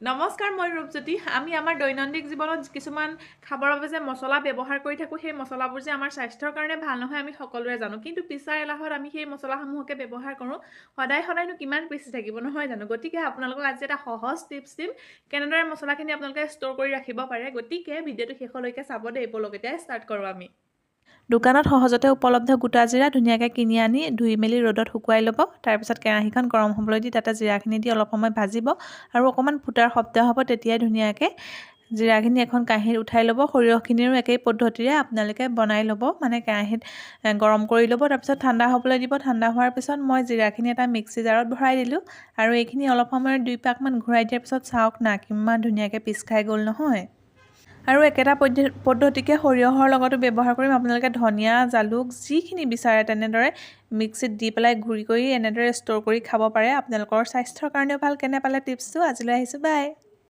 নমস্কাৰ, মই ৰূপজ্যোতি। আমি আমাৰ দৈনন্দিন জীৱনত কিছুমান খাবৰ বাবে যে মছলা ব্যৱহাৰ কৰি থাকোঁ, সেই মছলাবোৰ যে আমাৰ স্বাস্থ্যৰ কাৰণে ভাল নহয় আমি সকলোৱে জানো। কিন্তু পিছাৰ এলাহত আমি সেই মছলাসমূহকে ব্যৱহাৰ কৰোঁ। সদায়নো কিমান পিচি থাকিব, নহয় জানো? গতিকে আপোনালোকক আজি এটা সহজ টিপছ দিম, কেনেদৰে মছলাখিনি আপোনালোকে ষ্ট'ৰ কৰি ৰাখিব পাৰে। গতিকে ভিডিঅ'টো শেষলৈকে চাব দেই। বলক এতিয়া ষ্টাৰ্ট কৰোঁ আমি। দোকানত সহজতে উপলব্ধ গোটা জিৰা ধুনীয়াকৈ কিনি আনি ধুই মেলি ৰ'দত শুকুৱাই ল'ব। তাৰপিছত কেৰাহীখন গৰম হ'বলৈ দি তাতে জিৰাখিনি দি অলপ সময় ভাজিব আৰু অকণমান ফুটাৰ শব্দ হ'ব, তেতিয়াই ধুনীয়াকৈ জিৰাখিনি এখন কাঁহীত উঠাই ল'ব। সৰিয়হখিনিৰো একেই পদ্ধতিৰে আপোনালোকে বনাই ল'ব, মানে কেৰাহীত গৰম কৰি ল'ব। তাৰপিছত ঠাণ্ডা হ'বলৈ দিব। ঠাণ্ডা হোৱাৰ পিছত মই জিৰাখিনি এটা মিক্সি জাৰত ভৰাই দিলোঁ আৰু এইখিনি অলপ সময়ত 2 পাকমান ঘূৰাই দিয়াৰ পিছত চাওক না কিমান ধুনীয়াকৈ পিচ খাই গ'ল নহয়। আৰু একেটা পদ্ধতিকে সৰিয়হৰ লগতো ব্যৱহাৰ কৰিম। আপোনালোকে ধনিয়া, জালুক যিখিনি বিচাৰে তেনেদৰে মিক্সিত দি পেলাই গুড়ি কৰি এনেদৰে ষ্ট'ৰ কৰি খাব পাৰে। আপোনালোকৰ স্বাস্থ্যৰ কাৰণেও ভাল। কেনে পালে টিপছটো? আজিলৈ আহিছোঁ, বাই।